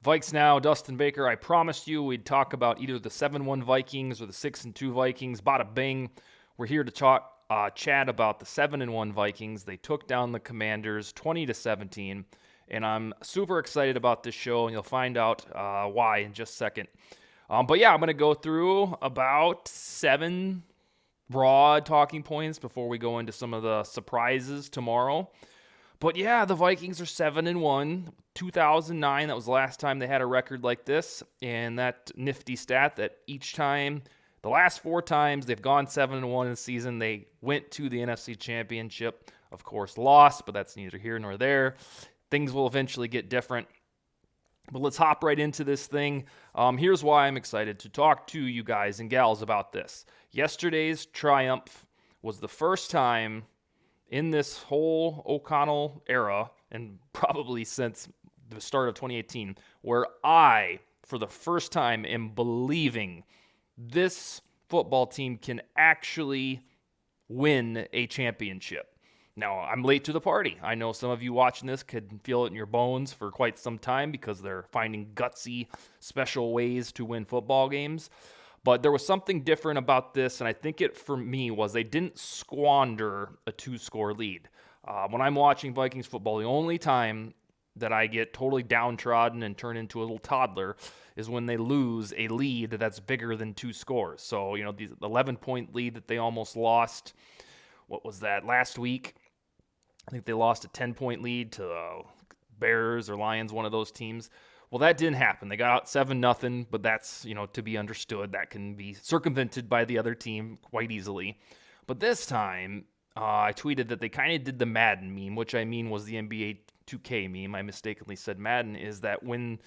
VikesNow, Dustin Baker. I promised you we'd talk about either the 7-1 Vikings or the 6-2 Vikings. Bada bing. We're here to chat about the 7-1 Vikings. They took down the Commanders 20-17, and I'm super excited about this show, and you'll find out why in just a second. But yeah, I'm going to go through about 7 broad talking points before we go into some of the surprises tomorrow. But yeah, the Vikings are 7-1. 2009, that was the last time they had a record like this. And that nifty stat that each time, the last 4 times they've gone 7-1 in the season, they went to the NFC Championship. Of course, lost, but that's neither here nor there. Things will eventually get different. But let's hop right into this thing. Here's why I'm excited to talk to you guys and gals about this. Yesterday's triumph was the first time in this whole O'Connell era, and probably since the start of 2018, where I, for the first time, am believing this football team can actually win a championship. Now, I'm late to the party. I know some of you watching this could feel it in your bones for quite some time because they're finding gutsy, special ways to win football games. But there was something different about this, and I think it, for me, was they didn't squander a 2-score lead. When I'm watching Vikings football, the only time that I get totally downtrodden and turn into a little toddler is when they lose a lead that's bigger than 2 scores. So, the 11-point lead that they almost lost, what was that, last week? I think they lost a 10-point lead to the Bears or Lions, one of those teams. Well, that didn't happen. They got out 7-0, but that's, to be understood. That can be circumvented by the other team quite easily. But this time, I tweeted that they kind of did the Madden meme, which I mean was the NBA 2K meme. I mistakenly said Madden, is that when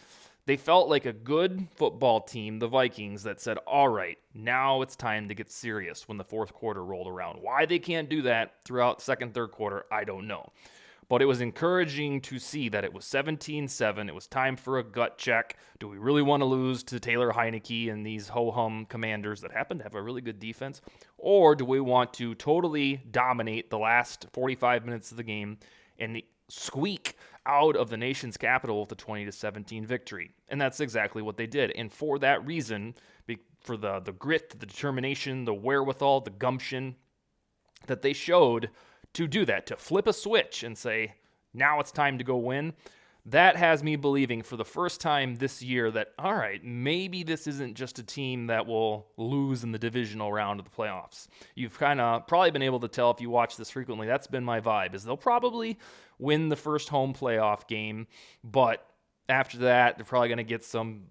they felt like a good football team, the Vikings, that said, all right, now it's time to get serious when the fourth quarter rolled around. Why they can't do that throughout second, third quarter, I don't know. But it was encouraging to see that it was 17-7. It was time for a gut check. Do we really want to lose to Taylor Heineke and these ho-hum Commanders that happen to have a really good defense? Or do we want to totally dominate the last 45 minutes of the game and squeak out of the nation's capital with a 20-17 victory? And that's exactly what they did. And for that reason, for the grit, the determination, the wherewithal, the gumption that they showed to do that, to flip a switch and say, now it's time to go win, that has me believing for the first time this year that, all right, maybe this isn't just a team that will lose in the divisional round of the playoffs. You've kind of probably been able to tell if you watch this frequently, that's been my vibe, is they'll probably win the first home playoff game, but after that, they're probably going to get some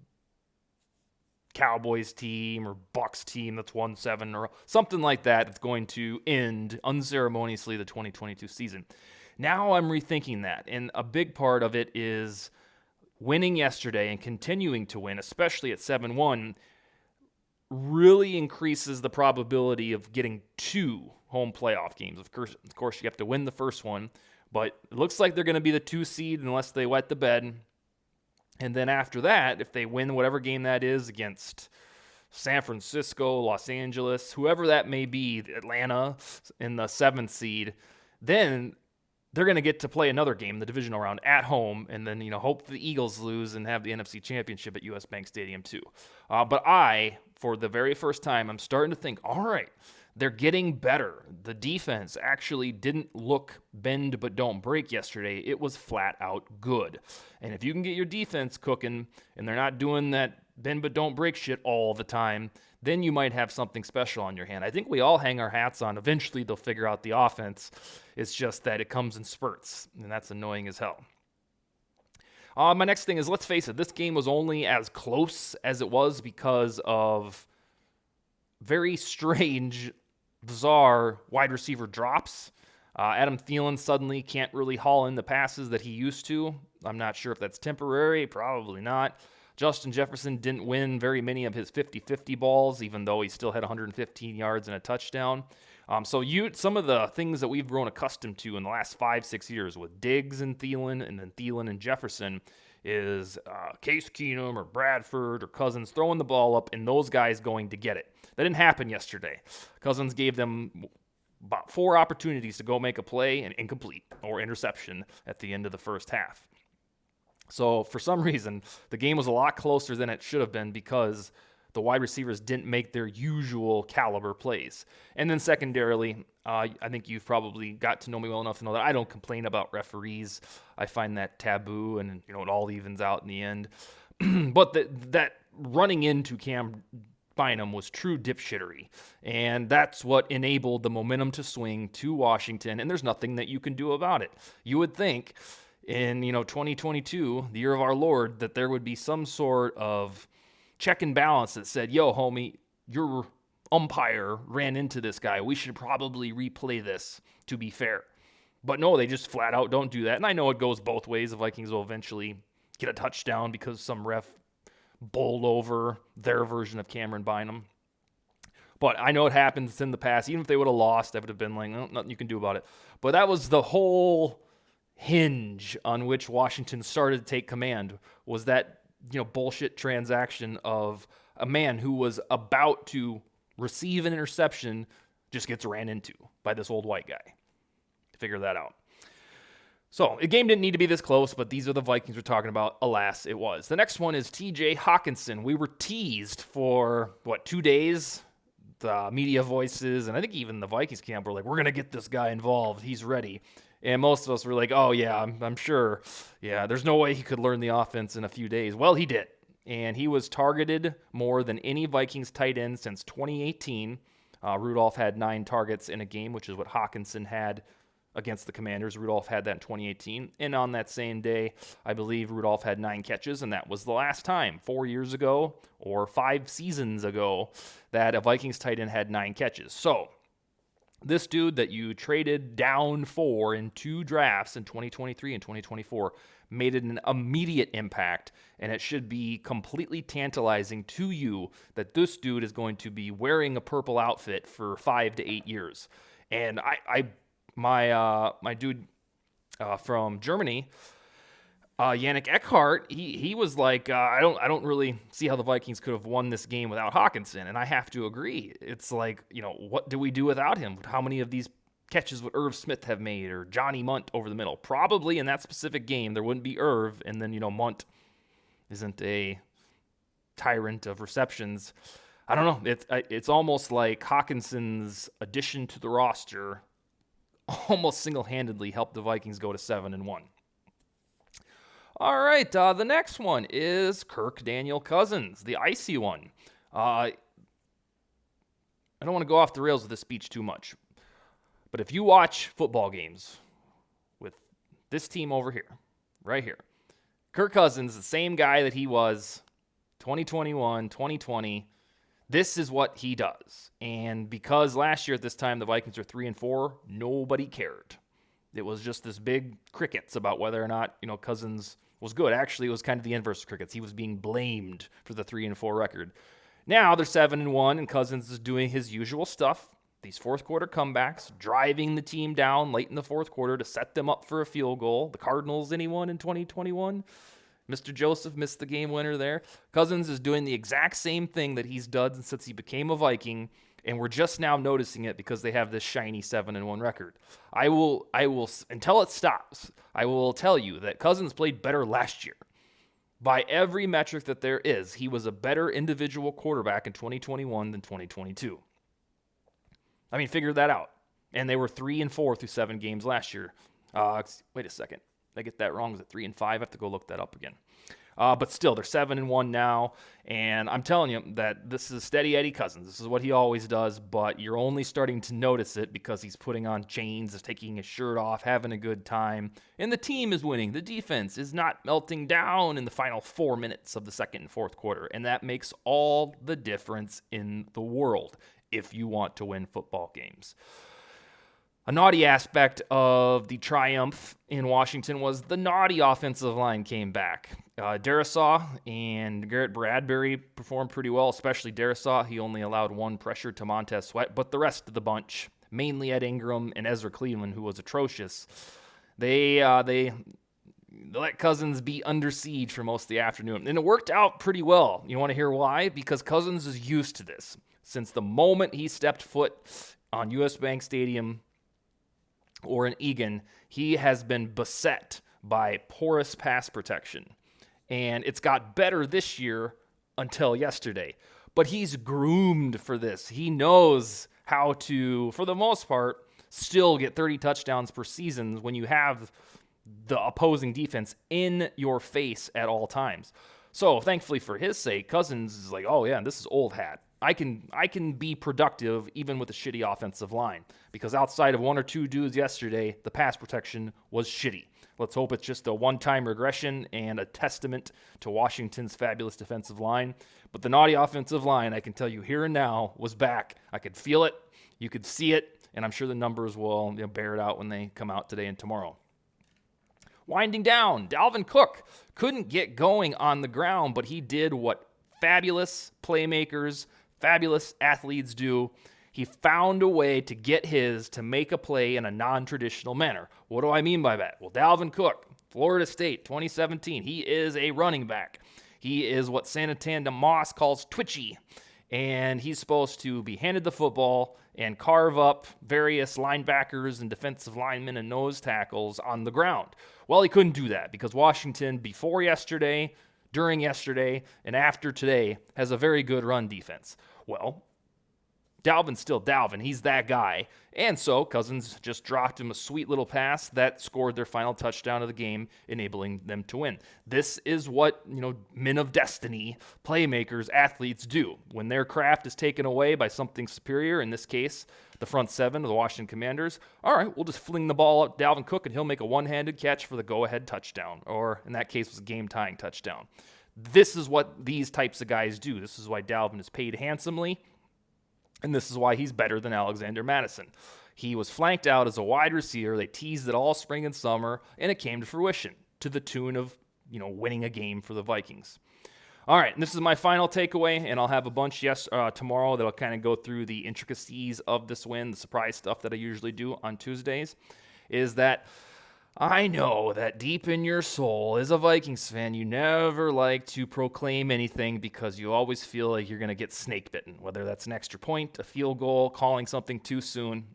Cowboys team or Bucks team that's 1-7 or something like that that's going to end unceremoniously the 2022 season. Now I'm rethinking that, and a big part of it is winning yesterday and continuing to win, especially at 7-1, really increases the probability of getting 2 home playoff games. Of course, you have to win the first one, but it looks like they're going to be the 2 seed unless they wet the bed. And then after that, if they win whatever game that is against San Francisco, Los Angeles, whoever that may be, Atlanta in the 7th seed, then they're going to get to play another game, the divisional round, at home, and then, hope the Eagles lose and have the NFC Championship at US Bank Stadium too. But for the very first time, I'm starting to think, all right, they're getting better. The defense actually didn't look bend but don't break yesterday. It was flat out good. And if you can get your defense cooking and they're not doing that bend but don't break shit all the time, then you might have something special on your hand. I think we all hang our hats on. Eventually they'll figure out the offense. It's just that it comes in spurts, and that's annoying as hell. My next thing is, let's face it, this game was only as close as it was because of very strange, bizarre wide receiver drops. Adam Thielen suddenly can't really haul in the passes that he used to. I'm not sure if that's temporary, probably not. Justin Jefferson didn't win very many of his 50-50 balls, even though he still had 115 yards and a touchdown. Some of the things that we've grown accustomed to in the last 5-6 years with Diggs and Thielen, and then Thielen and Jefferson, is Case Keenum or Bradford or Cousins throwing the ball up and those guys going to get it. That didn't happen yesterday. Cousins gave them about 4 opportunities to go make a play and incomplete or interception at the end of the first half. So for some reason, the game was a lot closer than it should have been because the wide receivers didn't make their usual caliber plays. And then secondarily, I think you've probably got to know me well enough to know that I don't complain about referees. I find that taboo, and it all evens out in the end. But that running into Cam Bynum was true dipshittery, and that's what enabled the momentum to swing to Washington, and there's nothing that you can do about it. You would think in 2022, the year of our Lord, that there would be some sort of check and balance that said, yo, homie, your umpire ran into this guy. We should probably replay this to be fair. But no, they just flat out don't do that. And I know it goes both ways. The Vikings will eventually get a touchdown because some ref bowled over their version of Cameron Bynum. But I know it happens in the past. Even if they would have lost, that would have been like, oh, nothing you can do about it. But that was the whole hinge on which Washington started to take command, was that bullshit transaction of a man who was about to receive an interception just gets ran into by this old white guy. Figure that out. So the game didn't need to be this close, but these are the Vikings we're talking about. Alas, it was. The next one is TJ Hawkinson. We were teased for, 2 days? The media voices, and I think even the Vikings camp were like, we're going to get this guy involved. He's ready. And most of us were like, oh, yeah, I'm sure. Yeah, there's no way he could learn the offense in a few days. Well, he did. And he was targeted more than any Vikings tight end since 2018. Rudolph had 9 targets in a game, which is what Hawkinson had against the Commanders. Rudolph had that in 2018. And on that same day, I believe Rudolph had 9 catches, and that was the last time, 4 years ago or 5 seasons ago, that a Vikings tight end had 9 catches. So this dude that you traded down for in 2 drafts in 2023 and 2024 made an immediate impact, and it should be completely tantalizing to you that this dude is going to be wearing a purple outfit for 5 to 8 years. And my dude from Germany, Yannick Eckhart, he was like, I don't really see how the Vikings could have won this game without Hawkinson, and I have to agree. It's like, what do we do without him? How many of these catches would Irv Smith have made, or Johnny Munt over the middle? Probably in that specific game there wouldn't be Irv, and then Munt isn't a tyrant of receptions. I don't know. It's almost like Hawkinson's addition to the roster almost single-handedly helped the Vikings go to 7-1. All right, the next one is Kirk Daniel Cousins, the icy one. I don't want to go off the rails with this speech too much, but if you watch football games with this team over here, right here, Kirk Cousins, the same guy that he was 2021, 2020, this is what he does. And because last year at this time the Vikings are 3-4, nobody cared. It was just this big crickets about whether or not, Cousins was good. Actually, it was kind of the inverse of crickets. He was being blamed for the 3-4 record. Now they're 7-1, and Cousins is doing his usual stuff. These fourth quarter comebacks, driving the team down late in the fourth quarter to set them up for a field goal. The Cardinals, anyone in 2021? Mr. Joseph missed the game winner there. Cousins is doing the exact same thing that he's done since he became a Viking, and we're just now noticing it because they have this shiny 7-1 record. I will, until it stops, I will tell you that Cousins played better last year. By every metric that there is, he was a better individual quarterback in 2021 than 2022. I mean, figure that out. And they were 3-4 through 7 games last year. Wait a second. Did I get that wrong? Was it 3-5? I have to go look that up again. But still, they're 7-1 now, and I'm telling you that this is steady Eddie Cousins. This is what he always does, but you're only starting to notice it because he's putting on chains, is taking his shirt off, having a good time, and the team is winning. The defense is not melting down in the final 4 minutes of the second and fourth quarter, and that makes all the difference in the world if you want to win football games. A naughty aspect of the triumph in Washington was the naughty offensive line came back. Darisaw and Garrett Bradbury performed pretty well, especially Darisaw. He only allowed 1 pressure to Montez Sweat, but the rest of the bunch, mainly Ed Ingram and Ezra Cleveland, who was atrocious, they let Cousins be under siege for most of the afternoon. And it worked out pretty well. You want to hear why? Because Cousins is used to this. Since the moment he stepped foot on US Bank Stadium or in Egan, he has been beset by porous pass protection. And it's got better this year until yesterday. But he's groomed for this. He knows how to, for the most part, still get 30 touchdowns per season when you have the opposing defense in your face at all times. So thankfully for his sake, Cousins is like, oh yeah, this is old hat. I can be productive even with a shitty offensive line, because outside of one or two dudes yesterday, the pass protection was shitty. Let's hope it's just a one-time regression and a testament to Washington's fabulous defensive line. But the naughty offensive line, I can tell you here and now, was back. I could feel it. You could see it. And I'm sure the numbers will bear it out when they come out today and tomorrow. Winding down, Dalvin Cook couldn't get going on the ground, but he did what fabulous playmakers, fabulous athletes do. He found a way to get to make a play in a non-traditional manner. What do I mean by that? Well, Dalvin Cook, Florida State, 2017. He is a running back. He is what Sanatan Moss calls twitchy, and he's supposed to be handed the football and carve up various linebackers and defensive linemen and nose tackles on the ground. Well, he couldn't do that because Washington, before yesterday, during yesterday, and after today, has a very good run defense. Well, Dalvin's still Dalvin. He's that guy. And so Cousins just dropped him a sweet little pass that scored their final touchdown of the game, enabling them to win. This is what, men of destiny, playmakers, athletes do. When their craft is taken away by something superior, in this case, the front seven of the Washington Commanders, all right, we'll just fling the ball at Dalvin Cook and he'll make a one-handed catch for the go-ahead touchdown, or in that case, it was a game-tying touchdown. This is what these types of guys do. This is why Dalvin is paid handsomely. And this is why he's better than Alexander Madison. He was flanked out as a wide receiver. They teased it all spring and summer, and it came to fruition to the tune of, winning a game for the Vikings. All right, and this is my final takeaway, and I'll have a bunch tomorrow that'll kind of go through the intricacies of this win, the surprise stuff that I usually do on Tuesdays, is that I know that deep in your soul, as a Vikings fan, you never like to proclaim anything because you always feel like you're going to get snake bitten, whether that's an extra point, a field goal, calling something too soon.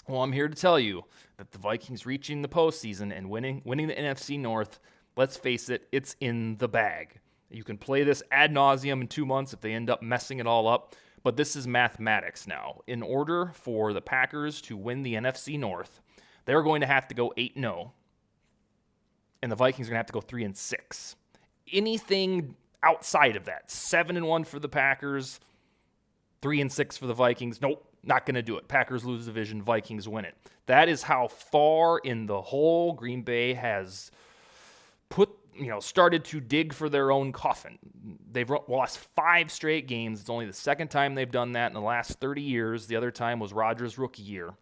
Well, I'm here to tell you that the Vikings reaching the postseason and winning the NFC North, let's face it, it's in the bag. You can play this ad nauseum in 2 months if they end up messing it all up, but this is mathematics now. In order for the Packers to win the NFC North, they're going to have to go 8-0, and the Vikings are going to have to go 3-6. Anything outside of that, 7-1 for the Packers, 3-6 for the Vikings, nope, not going to do it. Packers lose the division, Vikings win it. That is how far in the hole Green Bay has started to dig for their own coffin. They've lost 5 straight games. It's only the second time they've done that in the last 30 years. The other time was Rodgers' rookie year.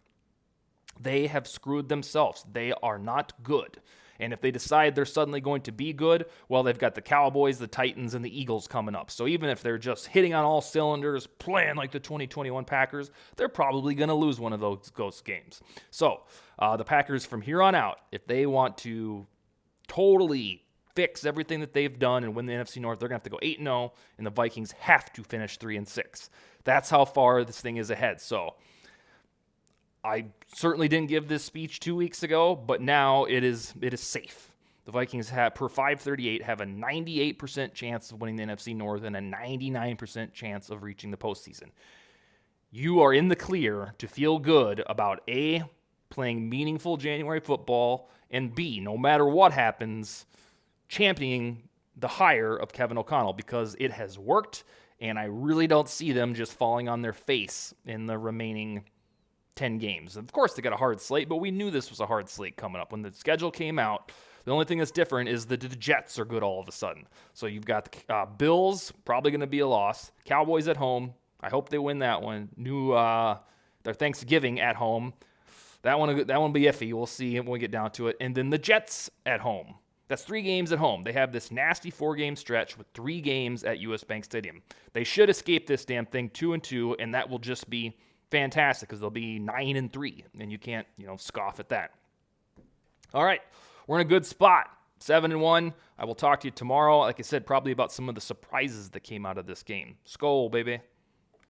They have screwed themselves. They are not good. And if they decide they're suddenly going to be good, well, they've got the Cowboys, the Titans, and the Eagles coming up. So even if they're just hitting on all cylinders, playing like the 2021 Packers, they're probably going to lose one of those ghost games. So the Packers from here on out, if they want to totally fix everything that they've done and win the NFC North, they're going to have to go 8-0, and the Vikings have to finish 3-6. That's how far this thing is ahead. So I certainly didn't give this speech 2 weeks ago, but now it is safe. The Vikings have, per 538, have a 98% chance of winning the NFC North and a 99% chance of reaching the postseason. You are in the clear to feel good about A, playing meaningful January football, and B, no matter what happens, championing the hire of Kevin O'Connell, because it has worked, and I really don't see them just falling on their face in the remaining 10 games. Of course, they got a hard slate, but we knew this was a hard slate coming up. When the schedule came out, the only thing that's different is that the Jets are good all of a sudden. So you've got the Bills, probably going to be a loss. Cowboys at home. I hope they win that one. Their Thanksgiving at home. That one will be iffy. We'll see when we get down to it. And then the Jets at home. That's 3 games at home. They have this nasty 4-game stretch with 3 games at US Bank Stadium. They should escape this damn thing 2-2, and that will just be fantastic because they'll be 9-3, and you can't, scoff at that. All right, we're in a good spot. 7-1. I will talk to you tomorrow. Like I said, probably about some of the surprises that came out of this game. Skol, baby.